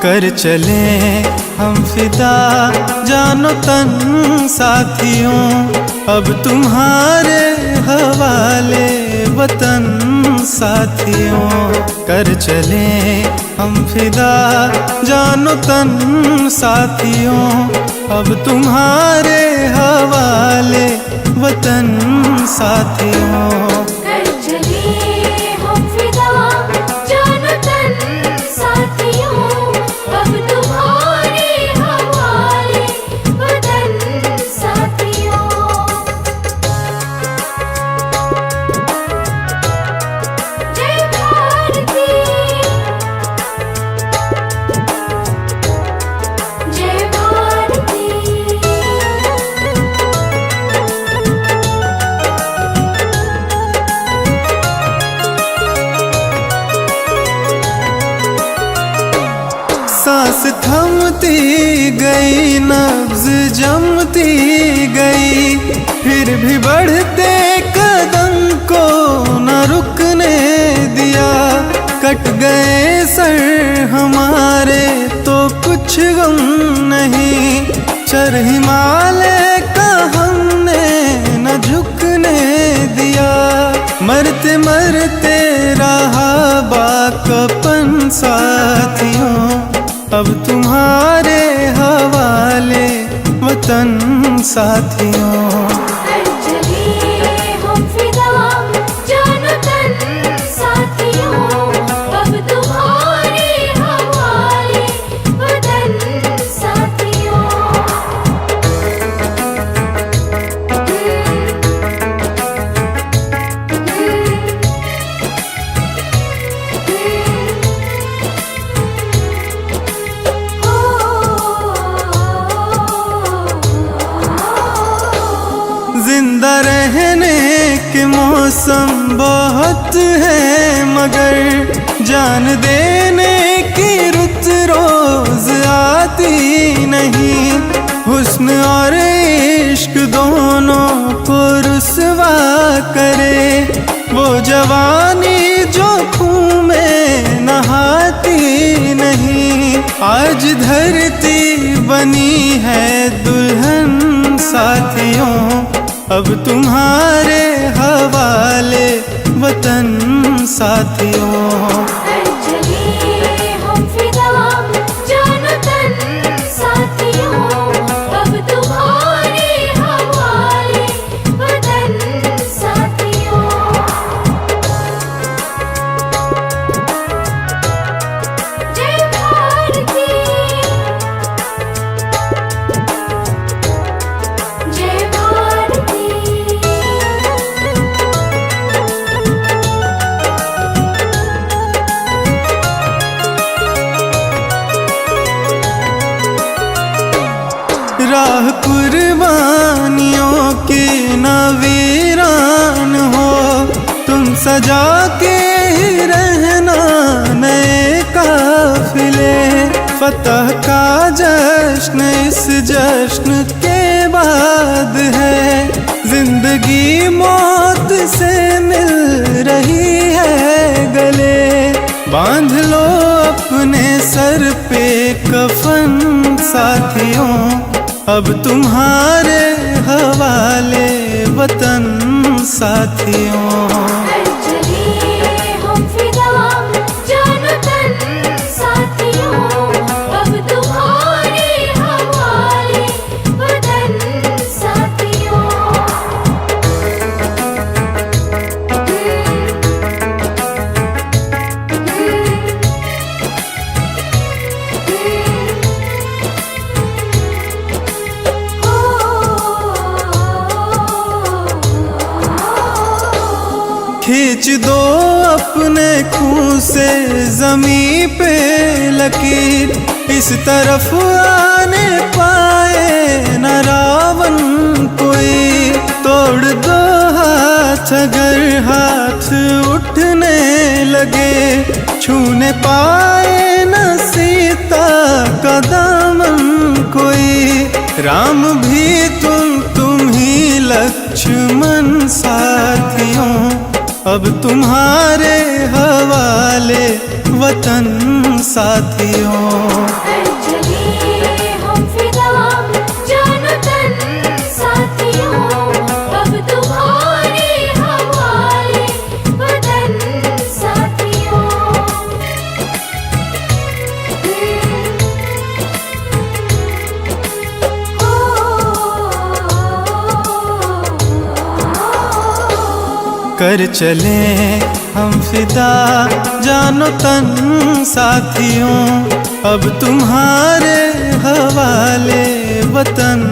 कर चले हम फिदा जानो तन साथियों, अब तुम्हारे हवाले वतन साथियों। कर चले हम फिदा जानो तन साथियों, अब तुम्हारे हवाले वतन साथियों। सांस थमती गई, नब्ज जमती गई, फिर भी बढ़ते कदम को न रुकने दिया। कट गए सर हमारे तो कुछ गम नहीं, चर हिमालय का हमने न झुकने दिया। मरते मरते रहा बाकपन साथियों, अब तुम्हारे हवाले वतन साथियों। जिंदा रहने के मौसम बहुत है, मगर जान देने की रुत रोज आती नहीं। हुस्न और इश्क दोनों को रुसवा करे, वो जवानी जो खून में नहाती नहीं। आज धरती बनी है दुल्हन साथियों, अब तुम्हारे हवाले वतन साथियों। राह कुर्बानियों की न वीरान हो, तुम सजा के ही रहना नए काफिले। फतह का जश्न इस जश्न के बाद है, जिंदगी मौत से मिल रही है गले। बांध लो अपने सर पे कफन साथियों, अब तुम्हारे हवाले वतन साथियों। खींच दो अपने खून से जमी पे लकीर, इस तरफ आने पाए न रावण कोई। तोड़ दो हाथ अगर हाथ उठने लगे, छूने पाए न सीता का दामन कोई। राम भी तुम ही लक्ष्मण साथियों, अब तुम्हारे हवाले वतन साथियों। कर चले हम फिदा जानो तन साथियों, अब तुम्हारे हवाले वतन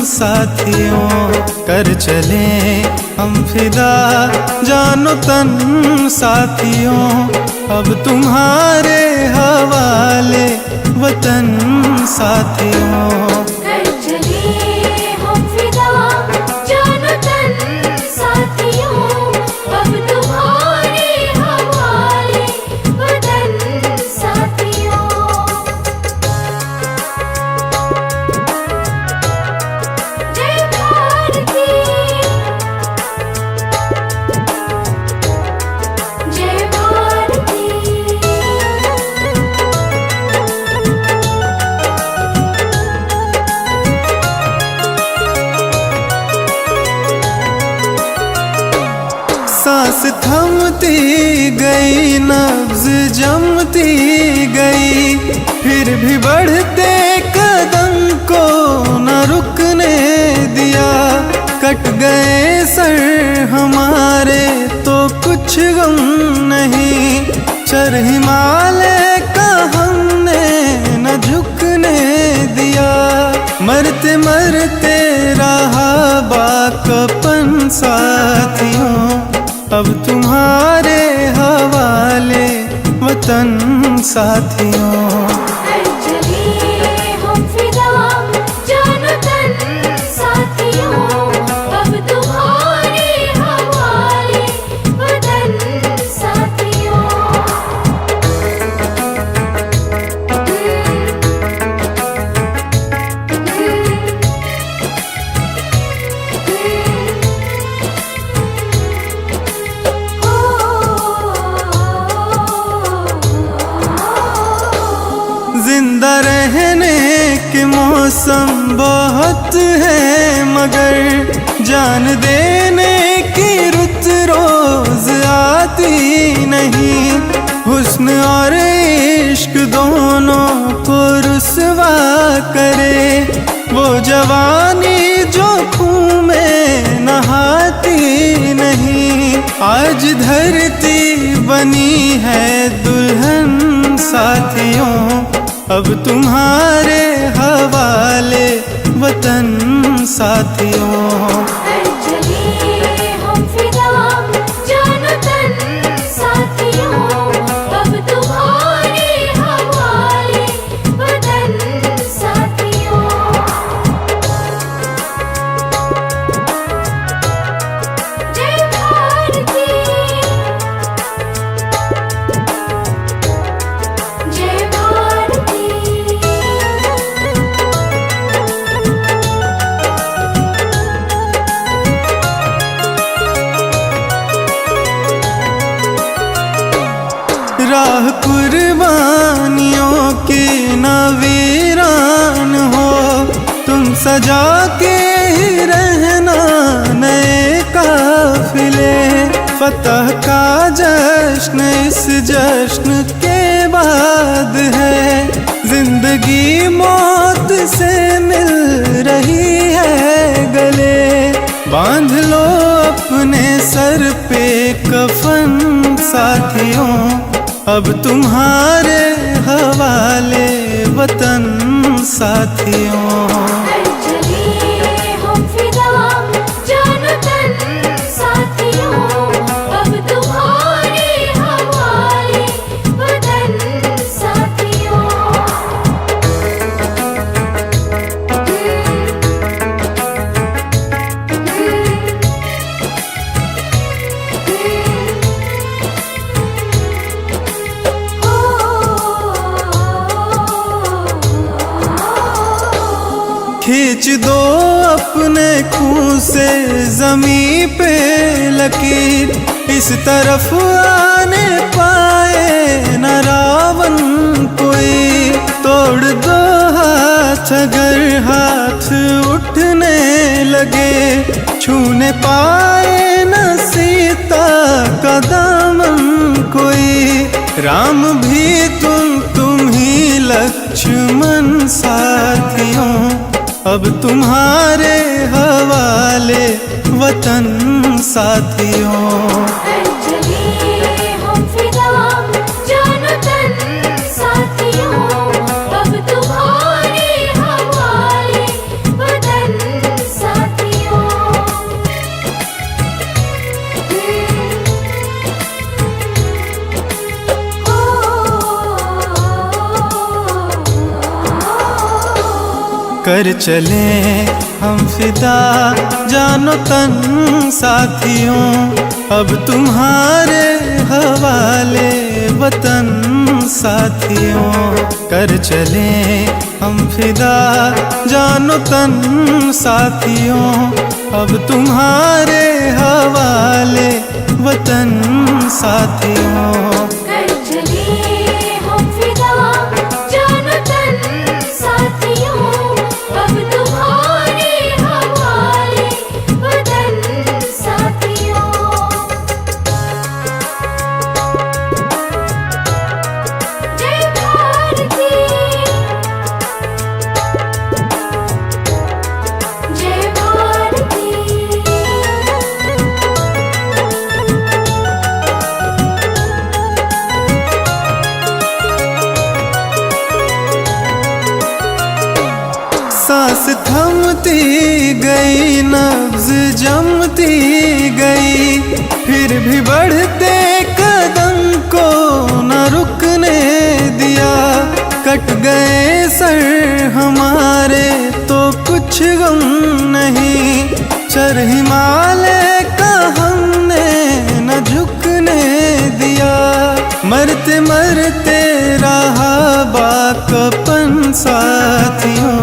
साथियों। कर चले हम फिदा जानो तन साथियों, अब तुम्हारे हवाले वतन साथियों। सांस थमती गई, नब्ज जमती गई, फिर भी बढ़ते कदम को न रुकने दिया। कट गए सर हमारे तो कुछ गम नहीं, चर हिमालय का हमने न झुकने दिया। मरते मरते रहा बाकपन साथियों, अब तुम्हारे हवाले वतन साथियों। जिंदा रहने के मौसम बहुत है, मगर जान देने की रुत रोज आती नहीं। हुस्न और इश्क दोनों को रुसवा करे, वो जवानी जो खून में नहाती नहीं। आज धरती बनी है दुल्हन साथियों, अब तुम्हारे हवाले वतन साथियों। राह कुर्बानियों की न वीरान हो, तुम सजा के ही रहना नए काफिले। फतह का जश्न इस जश्न के बाद है, जिंदगी मौत से मिल रही है गले। बांध लो अपने सर पे कफन साथियों, अब तुम्हारे हवाले वतन साथियों। खींच दो अपने खून से ज़मीं पे लकीर, इस तरफ आने पाए न राह। छूने पाए न सीता का दामन कोई। राम भी तुम ही लक्ष्मण साथियों, अब तुम्हारे हवाले वतन साथियों। कर चले हम फिदा जानो तन साथियों, अब तुम्हारे हवाले वतन साथियों। कर चले हम फिदा जानो तन साथियों, अब तुम्हारे हवाले वतन साथियों। सांस थमती गई, नब्ज जमती गई, फिर भी बढ़ते कदम को न रुकने दिया। कट गए सर हमारे तो कुछ गम नहीं, चर हिमालय का हमने न झुकने दिया। मरते मरते रहा बाकपन साथियों,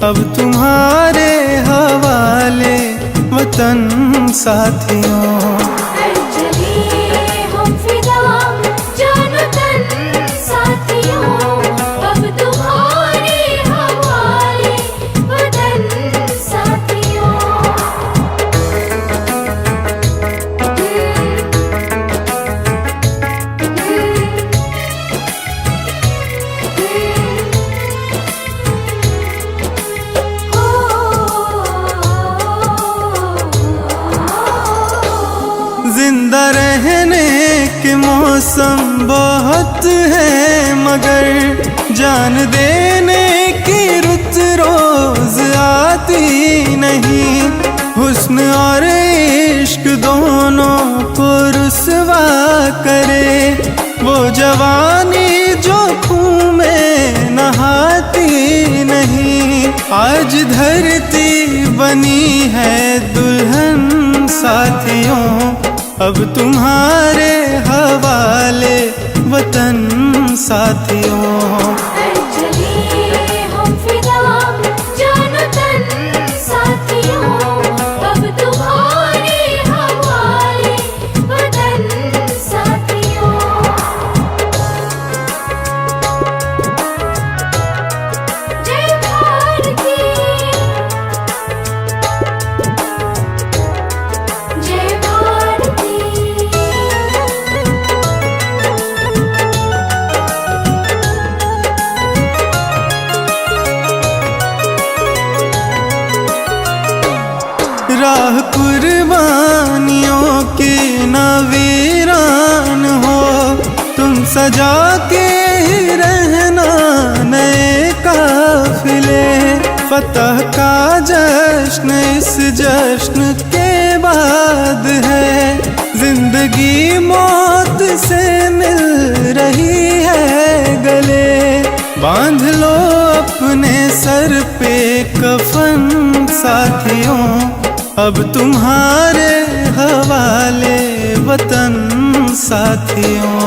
अब तुम्हारे हवाले वतन साथियों। जिंदा रहने के मौसम बहुत है, मगर जान देने की रुत रोज आती नहीं। हुस्न और इश्क दोनों को रुसवा करे, वो जवानी जो खून में नहाती नहीं। आज धरती बनी है दुल्हन साथियों, अब तुम्हारे हवाले वतन साथियों। राह कुर्बानियों की न वीरान हो, तुम सजा के ही रहना नए काफिले। फतह का जश्न इस जश्न के बाद है, जिंदगी मौत से मिल रही है गले। बांध लो अपने सर पे कफन साथियों, अब तुम्हारे हवाले वतन साथियों।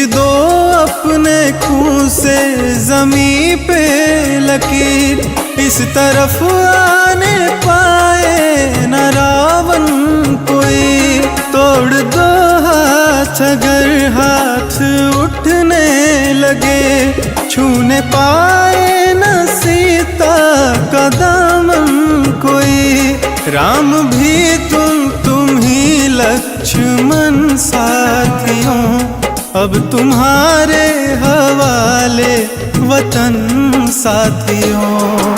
दो अपने खून से जमी पे लकीर, इस तरफ आने पाए न रावण कोई। तोड़ दो हाथ अगर हाथ उठने लगे, छूने पाए न सीता का दामन कोई। राम भी तुम ही लक्ष्मण साथियों, अब तुम्हारे हवाले वतन साथियों।